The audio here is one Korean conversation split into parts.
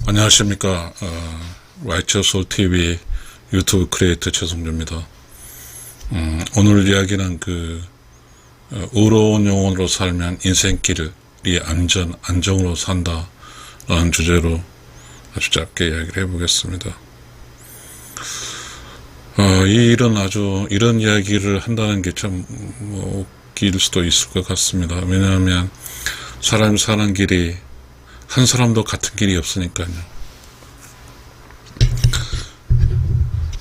안녕하십니까. 라이처솔 TV 유튜브 크리에이터 최성주입니다. 오늘 이야기는 의로운 영혼으로 살면 인생길이 안정으로 산다 라는 주제로 아주 짧게 이야기를 해보겠습니다. 이런 이야기를 한다는 게 참 웃길 수도 있을 것 같습니다. 왜냐하면 사람이 사는 길이 한 사람도 같은 길이 없으니까요.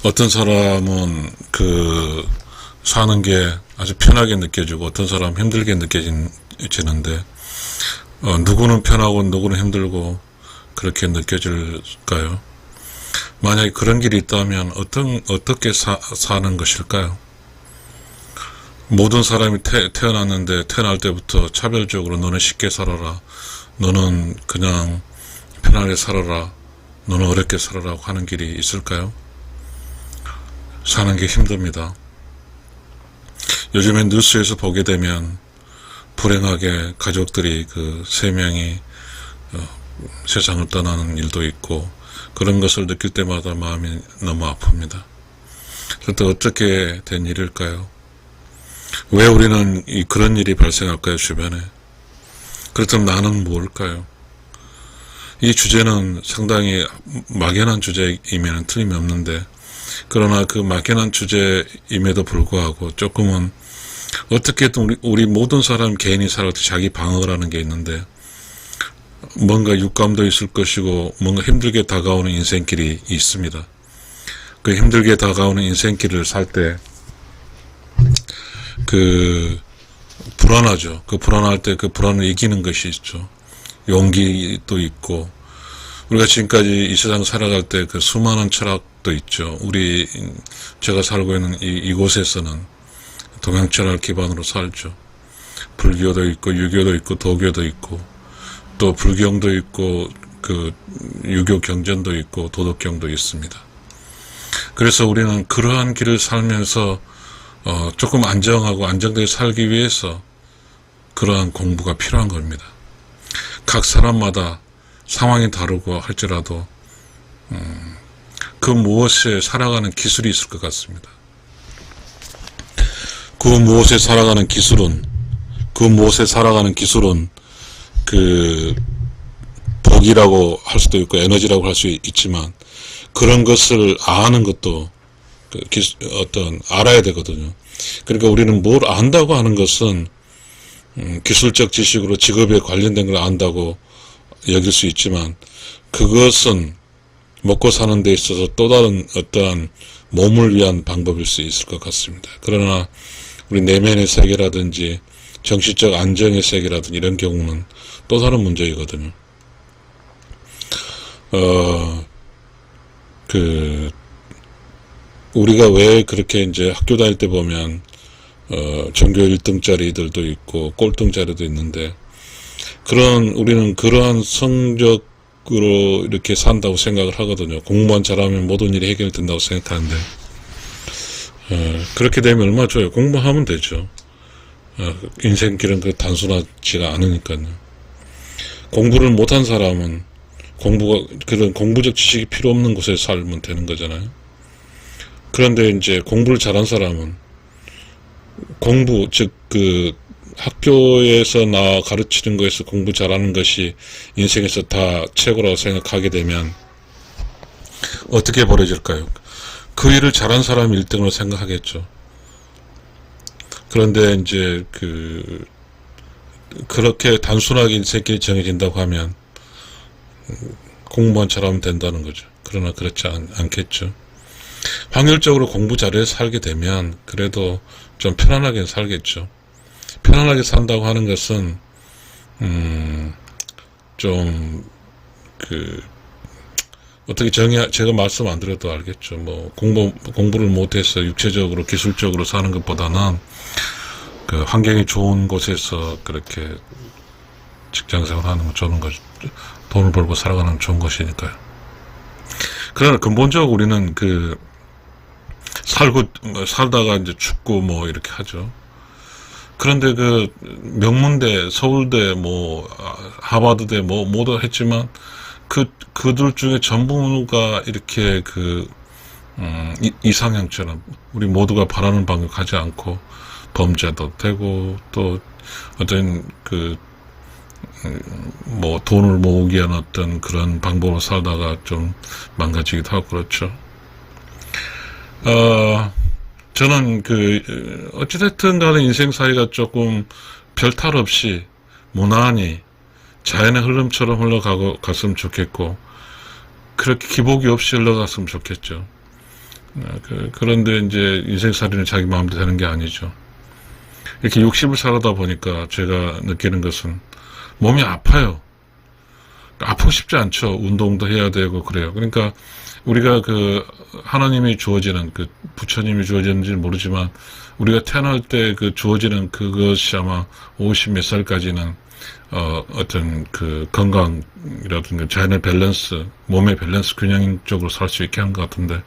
어떤 사람은 사는 게 아주 편하게 느껴지고 어떤 사람은 힘들게 느껴지는데 누구는 편하고 누구는 힘들고 그렇게 느껴질까요? 만약에 그런 길이 있다면 어떻게 사는 것일까요? 모든 사람이 태어났는데 태어날 때부터 차별적으로 너는 쉽게 살아라, 너는 그냥 편하게 살아라, 너는 어렵게 살아라고 하는 길이 있을까요? 사는 게 힘듭니다. 요즘에 뉴스에서 보게 되면 불행하게 가족들이 3명이 세상을 떠나는 일도 있고 그런 것을 느낄 때마다 마음이 너무 아픕니다. 그런데 어떻게 된 일일까요? 왜 우리는 그런 일이 발생할까요, 주변에? 그렇다면 나는 뭘까요? 이 주제는 상당히 막연한 주제임에는 틀림이 없는데, 그러나 그 막연한 주제임에도 불구하고 조금은 어떻게든 우리 모든 사람 개인이 살아갈 때 자기 방어를 하는 게 있는데, 뭔가 육감도 있을 것이고 뭔가 힘들게 다가오는 인생길이 있습니다. 그 힘들게 다가오는 인생길을 살 때 불안하죠. 불안할 때 그 불안을 이기는 것이 있죠. 용기도 있고, 우리가 지금까지 이 세상 살아갈 때 수많은 철학도 있죠. 제가 살고 있는 이곳에서는 동양 철학 기반으로 살죠. 불교도 있고, 유교도 있고, 도교도 있고, 또 불경도 있고, 유교 경전도 있고, 도덕경도 있습니다. 그래서 우리는 그러한 길을 살면서 조금 안정하고 안정되게 살기 위해서 그러한 공부가 필요한 겁니다. 각 사람마다 상황이 다르고 할지라도 그 무엇에 살아가는 기술이 있을 것 같습니다. 그 무엇에 살아가는 기술은 복이라고 할 수도 있고 에너지라고 할 수 있지만, 그런 것을 아는 것도 알아야 되거든요. 그러니까 우리는 뭘 안다고 하는 것은 기술적 지식으로 직업에 관련된 걸 안다고 여길 수 있지만, 그것은 먹고 사는 데 있어서 또 다른 어떠한 몸을 위한 방법일 수 있을 것 같습니다. 그러나 우리 내면의 세계라든지 정신적 안정의 세계라든지 이런 경우는 또 다른 문제이거든요. 우리가 왜 그렇게 이제 학교 다닐 때 보면 전교 1등짜리들도 있고 꼴등짜리도 있는데, 우리는 그러한 성적으로 이렇게 산다고 생각을 하거든요. 공부만 잘하면 모든 일이 해결된다고 생각하는데, 그렇게 되면 얼마나 좋아요. 공부하면 되죠. 인생길은 단순하지가 않으니까요. 공부를 못한 사람은 그런 공부적 지식이 필요 없는 곳에 살면 되는 거잖아요. 그런데 이제 공부를 잘한 사람은 학교에서 가르치는 거에서 공부 잘하는 것이 인생에서 다 최고라고 생각하게 되면 어떻게 벌어질까요? 그 일을 잘한 사람이 1등으로 생각하겠죠. 그런데 이제 그렇게 단순하게 인생길이 정해진다고 하면 공부만 잘하면 된다는 거죠. 그러나 그렇지 않겠죠. 확률적으로 공부 잘해서 살게 되면 그래도 좀 편안하게 살겠죠. 편안하게 산다고 하는 것은 어떻게 제가 말씀 안 드려도 알겠죠. 공부를 못해서 육체적으로 기술적으로 사는 것보다는 환경이 좋은 곳에서 그렇게 직장생활 하는 건 좋은 거죠. 돈을 벌고 살아가는 건 좋은 것이니까요. 그러나 근본적으로 우리는 살다가 이제 죽고 이렇게 하죠. 그런데 명문대, 서울대, 하버드대 모두 했지만 그들 중에 전부가 이렇게 이상형처럼 우리 모두가 바라는 방향 가지 않고 범죄도 되고 또 어떤 뭐 돈을 모으기 위한 어떤 그런 방법으로 살다가 좀 망가지기도 하고 그렇죠. 저는 어찌됐든 간에 인생사이가 조금 별탈 없이 무난히 자연의 흐름처럼 갔으면 좋겠고, 그렇게 기복이 없이 흘러갔으면 좋겠죠. 그런데 이제 인생살이는 자기 마음대로 되는 게 아니죠. 이렇게 60을 살아다 보니까 제가 느끼는 것은 몸이 아파요. 아프고 싶지 않죠. 운동도 해야 되고 그래요. 그러니까 우리가 하나님이 주어지는 부처님이 주어지는지는 모르지만 우리가 태어날 때 주어지는 그것이 아마 50 몇 살까지는 어떤 건강이라든가 자연의 밸런스, 몸의 밸런스 균형 쪽으로 살 수 있게 한 것 같은데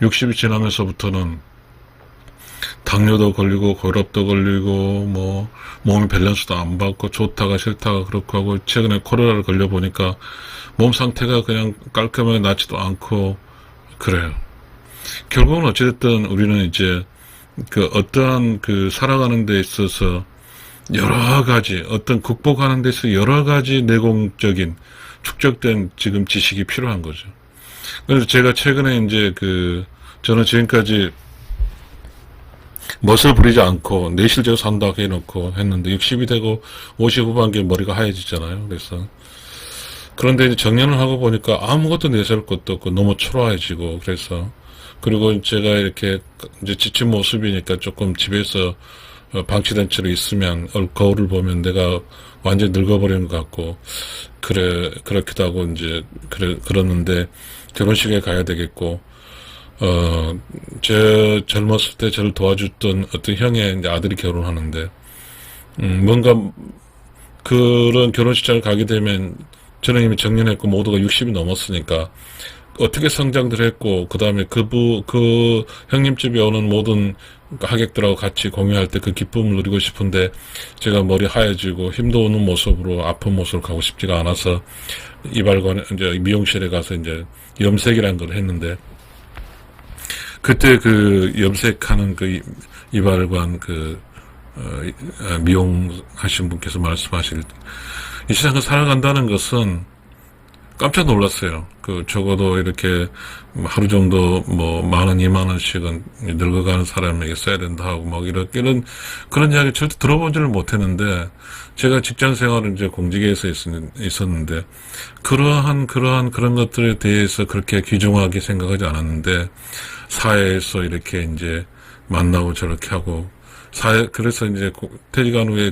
60이 지나면서부터는 당뇨도 걸리고 고혈압도 걸리고 뭐 몸의 밸런스도 안 받고 좋다가 싫다가 그렇고 하고 최근에 코로나를 걸려보니까 몸 상태가 그냥 깔끔하게 낫지도 않고 그래요. 결국은 어찌됐든 우리는 이제 어떠한 살아가는 데 있어서 여러 가지 어떤 극복하는 데 있어서 여러 가지 내공적인 축적된 지금 지식이 필요한 거죠. 그래서 제가 최근에 이제 저는 지금까지 멋을 부리지 않고 내실적으로 산다고 해놓고 했는데 60이 되고 50 후반기에 머리가 하얘지잖아요. 그런데 이제 정년을 하고 보니까 아무것도 내세울 것도 없고 너무 초라해지고 그리고 제가 이렇게 이제 지친 모습이니까 조금 집에서 방치된 채로 있으면 거울을 보면 내가 완전 늙어버린 것 같고 그렇기도 하고 이제 그러는데 결혼식에 가야 되겠고 제 젊었을 때 저를 도와줬던 어떤 형의 이제 아들이 결혼하는데, 뭔가 그런 결혼식장을 가게 되면 저는 이미 정년했고 모두가 60이 넘었으니까 어떻게 성장들 했고, 그 다음에 그 형님 집에 오는 모든 하객들하고 같이 공유할 때 그 기쁨을 누리고 싶은데 제가 머리 하얘지고 힘도 없는 모습으로 아픈 모습을 가고 싶지가 않아서 이발관에 이제 미용실에 가서 이제 염색이라는 걸 했는데, 그때 염색하는 이발관 미용하신 분께서 말씀하실 이 세상을 살아간다는 것은 깜짝 놀랐어요. 적어도 이렇게 하루 정도 뭐 10,000원, 20,000원씩은 늙어가는 사람에게 써야 된다 하고 이런 그런 이야기 절대 들어본 줄을 못했는데, 제가 직장 생활을 이제 공직에서 있었는데 그런 것들에 대해서 그렇게 귀중하게 생각하지 않았는데, 사회에서 이렇게 이제 만나고 저렇게 하고 그래서 이제 퇴직한 후에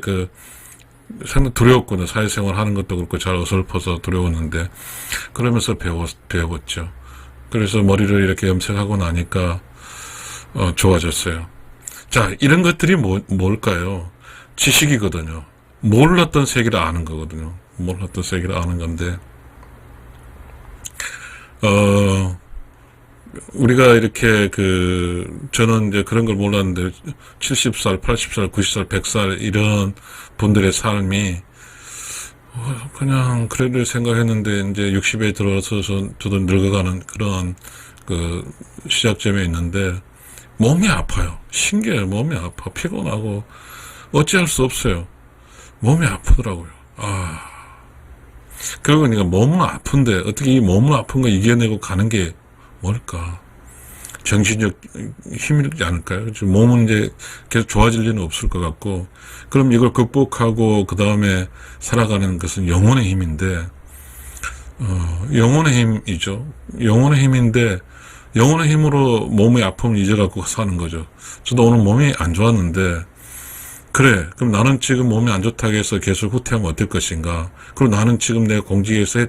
상당히 두려웠거든요. 사회생활 하는 것도 그렇고 잘 어설퍼서 두려웠는데 그러면서 배웠죠. 그래서 머리를 이렇게 염색하고 나니까 좋아졌어요. 자, 이런 것들이 뭘까요? 지식이거든요. 몰랐던 세계를 아는 거거든요. 몰랐던 세계를 아는 건데 우리가 이렇게 저는 이제 그런 걸 몰랐는데 70살, 80살, 90살, 100살 이런 분들의 삶이 그냥 그래를 생각했는데 이제 60에 들어서서 저도 늙어가는 그런 시작점에 있는데 몸이 아파요. 신기해요. 몸이 아파. 피곤하고 어찌할 수 없어요. 몸이 아프더라고요. 그러니까 몸은 아픈데 어떻게 이 몸은 아픈 거 이겨내고 가는 게 뭘까? 정신적 힘이지 않을까요? 몸은 이제 계속 좋아질 리는 없을 것 같고, 그럼 이걸 극복하고 그 다음에 살아가는 것은 영혼의 힘인데, 영혼의 힘이죠. 영혼의 힘인데, 영혼의 힘으로 몸의 아픔을 잊어갖고 사는 거죠. 저도 오늘 몸이 안 좋았는데, 그래, 그럼 나는 지금 몸이 안 좋다고 해서 계속 후퇴하면 어떨 것인가? 그리고 나는 지금 내가 공직에서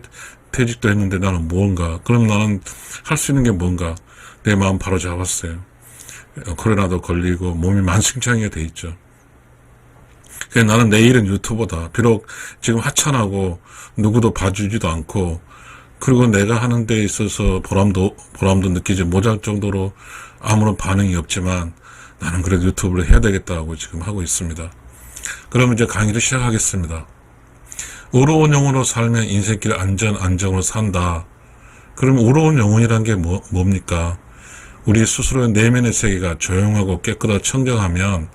퇴직도 했는데 나는 뭔가? 그럼 나는 할 수 있는 게 뭔가? 내 마음 바로 잡았어요. 코로나도 걸리고 몸이 만신창이가 돼 있죠. 그래서 나는 내일은 유튜버다. 비록 지금 하찮하고 누구도 봐주지도 않고, 그리고 내가 하는 데 있어서 보람도 느끼지 못할 정도로 아무런 반응이 없지만 나는 그래도 유튜브를 해야 되겠다고 지금 하고 있습니다. 그러면 이제 강의를 시작하겠습니다. 의로운 영혼으로 살면 인생길 안정으로 산다. 그럼 의로운 영혼이란 게 뭡니까? 우리 스스로의 내면의 세계가 조용하고 깨끗하고 청정하면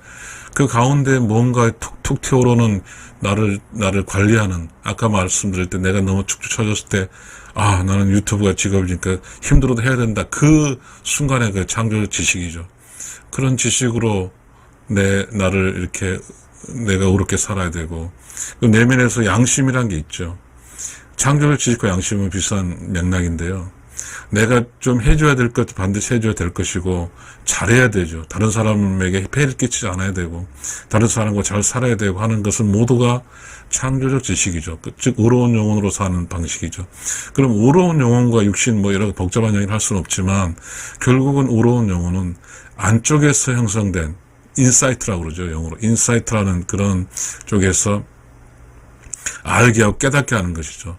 그 가운데 뭔가 툭툭 튀어오르는 나를 관리하는, 아까 말씀드릴 때 내가 너무 축축 처졌을 때, 아, 나는 유튜브가 직업이니까 힘들어도 해야 된다. 그 순간에 그 창조적 지식이죠. 그런 지식으로 나를 이렇게 내가 의롭게 살아야 되고, 그 내면에서 양심이란 게 있죠. 창조적 지식과 양심은 비슷한 맥락인데요. 내가 좀 해줘야 될 것도 반드시 해줘야 될 것이고, 잘해야 되죠. 다른 사람에게 폐해를 끼치지 않아야 되고, 다른 사람과 잘 살아야 되고 하는 것은 모두가 창조적 지식이죠. 즉, 의로운 영혼으로 사는 방식이죠. 그럼 의로운 영혼과 육신 여러 복잡한 얘기를 할 수는 없지만, 결국은 의로운 영혼은 안쪽에서 형성된 인사이트라고 그러죠. 영어로. 인사이트라는 그런 쪽에서 알게 하고 깨닫게 하는 것이죠.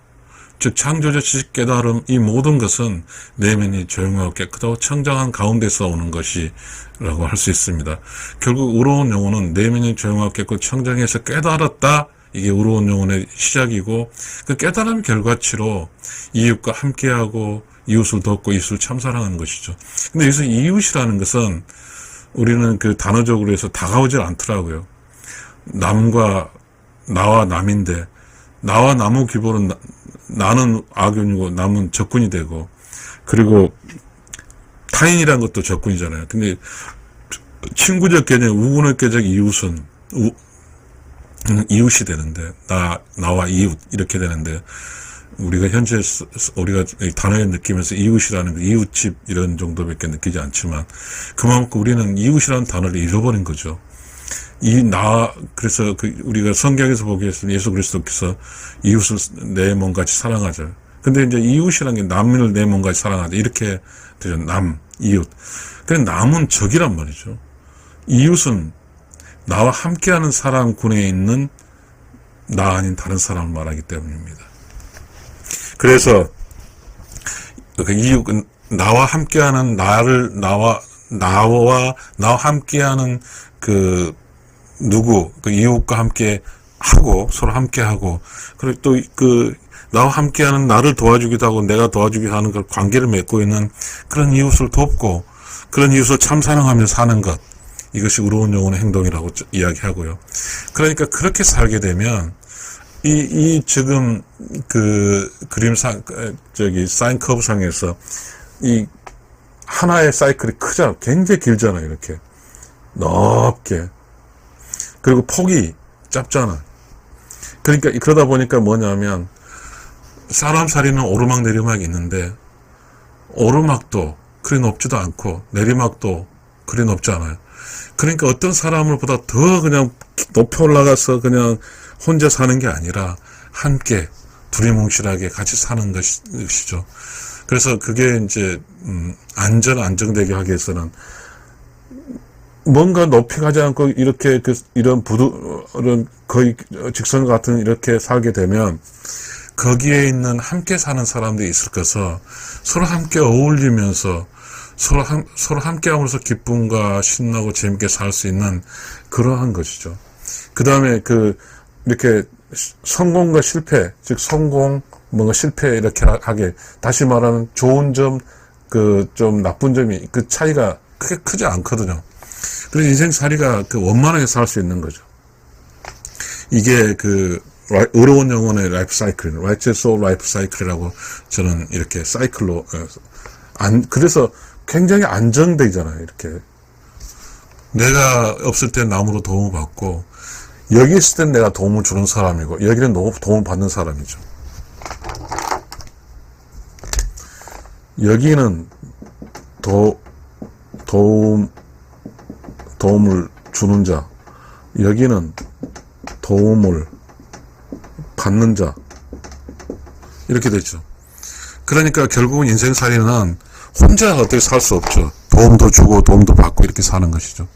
즉 창조적 지식 깨달음, 이 모든 것은 내면이 조용하고 깨끗하고 청정한 가운데서 오는 것이라고 할 수 있습니다. 결국 의로운 영혼은 내면이 조용하고 깨끗하고 청정해서 깨달았다. 이게 의로운 영혼의 시작이고, 그 깨달음 결과치로 이웃과 함께하고 이웃을 돕고 이웃을 참사랑하는 것이죠. 근데 여기서 이웃이라는 것은 우리는 그 단어적으로 해서 다가오질 않더라고요. 남과 나와 남인데, 나와 남의 기본은 나는 악연이고 남은 적군이 되고, 그리고 타인이란 것도 적군이잖아요. 근데 친구적 개념, 우군의계적 이웃은 이웃이 되는데, 나와 이웃 이렇게 되는데, 우리가 현재 우리가 단어에 느끼면서 이웃이라는 이웃집 이런 정도밖에 느끼지 않지만, 그만큼 우리는 이웃이라는 단어를 잃어버린 거죠. 그래서 우리가 성경에서 보기에서 예수 그리스도께서 이웃을 내 몸같이 사랑하죠. 근데 이제 이웃이라는 게 남을 내 몸같이 사랑하자. 이렇게 되죠. 이웃. 근데 남은 적이란 말이죠. 이웃은 나와 함께하는 사람군에 있는 나 아닌 다른 사람을 말하기 때문입니다. 그래서 이웃은 나와 함께하는 나와 함께하는 이웃과 함께 하고, 서로 함께 하고, 그리고 또 나와 함께하는 나를 도와주기도 하고, 내가 도와주기도 하는 그 관계를 맺고 있는 그런 이웃을 돕고, 그런 이웃을 참사랑하며 사는 것. 이것이 의로운 영혼의 행동이라고 이야기하고요. 그러니까 그렇게 살게 되면, 지금 사인 커브상에서 하나의 사이클이 크잖아. 굉장히 길잖아요. 이렇게. 넓게. 그리고 폭이 짧잖아. 그러니까 그러다 보니까 뭐냐면, 사람 살이는 오르막 내리막이 있는데, 오르막도 그리 높지도 않고 내리막도 그리 높지 않아요. 그러니까 어떤 사람을 보다 더 그냥 높이 올라가서 그냥 혼자 사는 게 아니라 함께 두리뭉실하게 같이 사는 것이죠. 그래서 그게 이제 안정되게 하기 위해서는 뭔가 높이 가지 않고 이렇게 이런 거의 직선 같은 이렇게 살게 되면 거기에 있는 함께 사는 사람들이 있을 것서 서로 함께 어울리면서 서로 함께 함으로써 기쁨과 신나고 재밌게 살 수 있는 그러한 것이죠. 그 다음에 이렇게 성공과 실패, 즉 뭔가 실패 이렇게 하게, 다시 말하면 좋은 점, 좀 나쁜 점이, 그 차이가 크게 크지 않거든요. 그래서 인생살이가 원만하게 살 수 있는 거죠. 이게 의로운 영혼의 라이프 사이클, righteous soul 라이프 사이클이라고 저는 이렇게 사이클로, 그래서 굉장히 안정되잖아요, 이렇게. 내가 없을 땐 남으로 도움을 받고, 여기 있을 땐 내가 도움을 주는 사람이고, 여기는 도움을 받는 사람이죠. 여기는 도움을 주는 자, 여기는 도움을 받는 자, 이렇게 되죠. 그러니까 결국은 인생살이는 혼자 어떻게 살 수 없죠. 도움도 주고 도움도 받고 이렇게 사는 것이죠.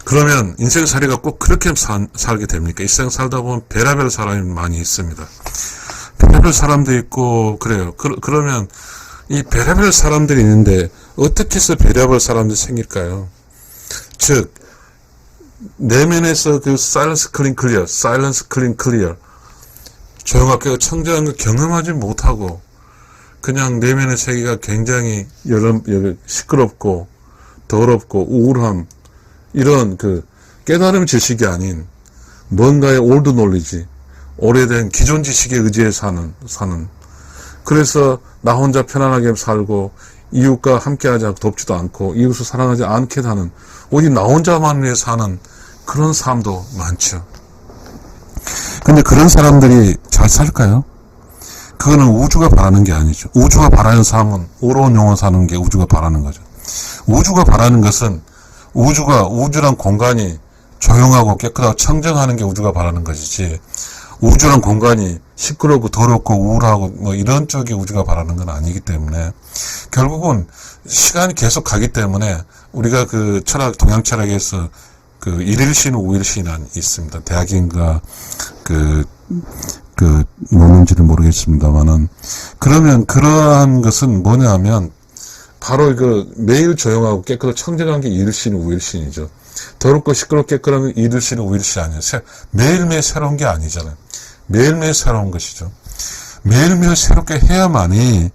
그러면 인생살이가 꼭 그렇게 살게 됩니까? 인생 살다 보면 별의별 사람이 많이 있습니다. 별의별 사람도 있고 그래요. 그러면 이 별의별 사람들이 있는데 어떻게 해서 별의별 사람들이 생길까요? 즉 내면에서 silence clean clear 조용하게 청정한 걸 경험하지 못하고 그냥 내면의 세계가 굉장히 시끄럽고 더럽고 우울함, 이런 그 깨달음 지식이 아닌 뭔가의 올드 놀리지, 오래된 기존 지식에 의지해 사는. 그래서 나 혼자 편안하게 살고 이웃과 함께하지 돕지도 않고 이웃을 사랑하지 않게 하는, 오직 나 혼자만 위해 사는 그런 삶도 많죠. 근데 그런 사람들이 잘 살까요? 그거는 우주가 바라는 게 아니죠. 우주가 바라는 삶은 오로운 영혼 사는 게 우주가 바라는 거죠. 우주가 바라는 것은 우주란 공간이 조용하고 깨끗하고 청정하는 게 우주가 바라는 것이지, 우주란 공간이 시끄럽고 더럽고 우울하고 뭐 이런 쪽이 우주가 바라는 건 아니기 때문에, 결국은 시간이 계속 가기 때문에 우리가 그 동양 철학에서 그 일일신, 우일신이 있습니다. 대학인가 뭐는지는 모르겠습니다만은, 그러면 그러한 것은 뭐냐면 바로 매일 조용하고 깨끗하고 청정한 게 일일신, 우일신이죠. 더럽고 시끄럽고 깨끗한 게 일일신, 우일신이 아니에요. 매일매일 새로운 게 아니잖아요. 매일매일 새로운 것이죠. 매일매일 새롭게 해야만이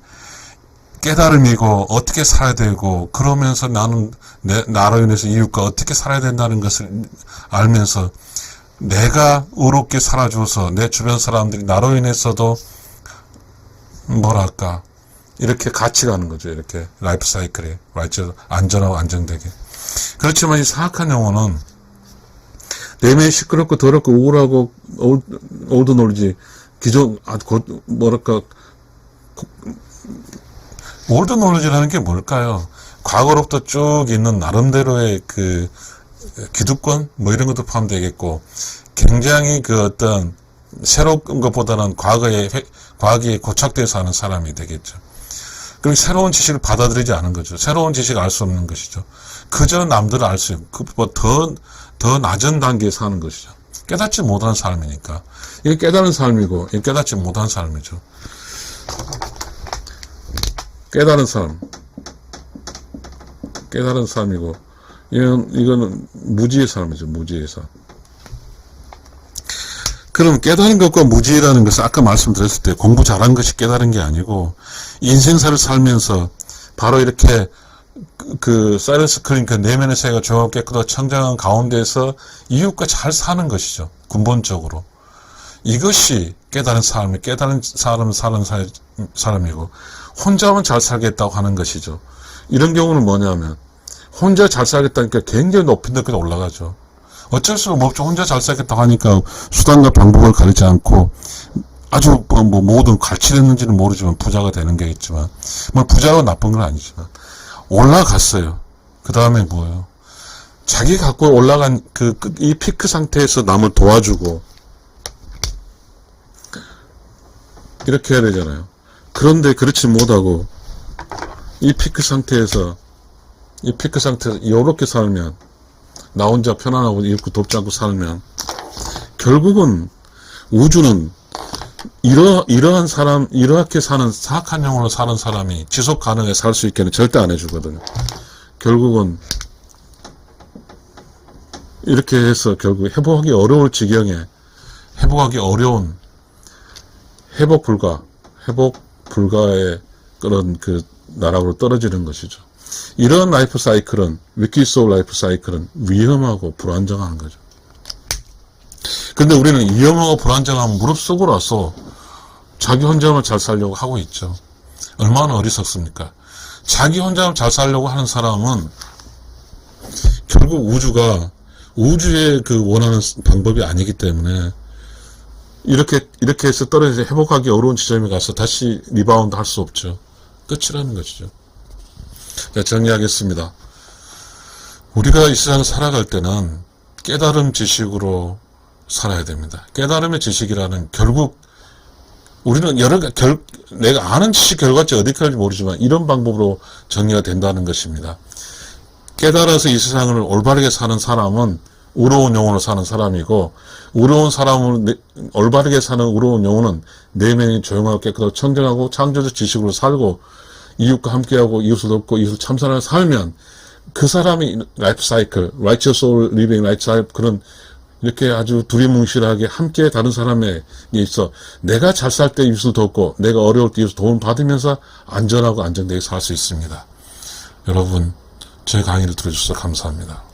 깨달음이고 어떻게 살아야 되고, 그러면서 나는 나로 인해서 이웃과 어떻게 살아야 된다는 것을 알면서 내가 의롭게 살아줘서 내 주변 사람들이 나로 인해서도 뭐랄까 이렇게 같이 가는 거죠. 이렇게 라이프 사이클에 안전하고 안정되게. 그렇지만 이 사악한 영혼은 내면이 시끄럽고 더럽고 우울하고 올드 놀지, 기존 뭐랄까 올드 놀리지라는 게 뭘까요? 과거로부터 쭉 있는 나름대로의 그 기득권 뭐 이런 것도 포함되겠고, 굉장히 그 어떤 새로운 것보다는 과거에 고착돼서 하는 사람이 되겠죠. 그럼 새로운 지식을 받아들이지 않은 거죠. 새로운 지식을 알 수 없는 것이죠. 그저 남들을 알 수 있고 더 낮은 단계에 사는 것이죠. 깨닫지 못한 삶이니까. 이게 깨달은 삶이고 이게 깨닫지 못한 삶이죠. 깨달은 삶이고, 이거는 무지의 삶이죠. 무지의 삶. 그럼 깨달은 것과 무지라는 것은 아까 말씀드렸을 때 공부 잘한 것이 깨달은 게 아니고, 인생사를 살면서 바로 이렇게 사이런스 클린, 내면의 세계가 조용하고 깨끗하고 청정한 가운데서 이웃과 잘 사는 것이죠. 근본적으로. 이것이 깨달은 삶이, 깨달은 사람이고, 혼자만 잘 살겠다고 하는 것이죠. 이런 경우는 뭐냐면, 혼자 잘 살겠다니까 굉장히 높은 데까지 올라가죠. 어쩔 수가 없죠. 혼자 잘 살겠다고 하니까 수단과 방법을 가리지 않고 아주 모든 갈취됐는지는 모르지만 부자가 되는 게 있지만, 뭐 부자로 나쁜 건 아니지만 올라갔어요. 그 다음에 뭐예요? 자기 갖고 올라간 이 피크 상태에서 남을 도와주고 이렇게 해야 되잖아요. 그런데 그렇지 못하고 이 피크 상태에서 이렇게 살면, 나 혼자 편안하고 이렇게 돕지 않고 살면, 결국은 우주는 이렇게 사는 사악한 영혼으로 사는 사람이 지속 가능하게 살 수 있게는 절대 안 해주거든요. 결국은 이렇게 해서 결국 회복하기 어려울 지경에, 회복하기 어려운 회복 불가의 그런 나락으로 떨어지는 것이죠. 이런 라이프 사이클은, 위키소울 라이프 사이클은 위험하고 불안정한 거죠. 근데 우리는 위험하고 불안정한 무릎 속으로서 자기 혼자만 잘 살려고 하고 있죠. 얼마나 어리석습니까? 자기 혼자만 잘 살려고 하는 사람은 결국 우주의 원하는 방법이 아니기 때문에 이렇게 해서 떨어져서 회복하기 어려운 지점에 가서 다시 리바운드 할 수 없죠. 끝이라는 것이죠. 자, 정리하겠습니다. 우리가 이 세상을 살아갈 때는 깨달음 지식으로 살아야 됩니다. 깨달음의 지식이라는, 결국 우리는 내가 아는 지식 결과치 어디까지 모르지만 이런 방법으로 정리가 된다는 것입니다. 깨달아서 이 세상을 올바르게 사는 사람은 의로운 영혼으로 사는 사람이고, 올바르게 사는 의로운 영혼은 내면이 조용하고 깨끗하고 청정하고 창조적 지식으로 살고 이웃과 함께하고 이웃을 돕고 이웃을 참선하며 살면, 그 사람이 라이프 사이클, righteous soul living life cycle, 그런 이렇게 아주 두리뭉실하게 함께 다른 사람에게 있어 내가 잘 살 때 이웃을 돕고 내가 어려울 때 이웃을 도움을 받으면서 안전하고 안정되게 살 수 있습니다. 여러분, 제 강의를 들어주셔서 감사합니다.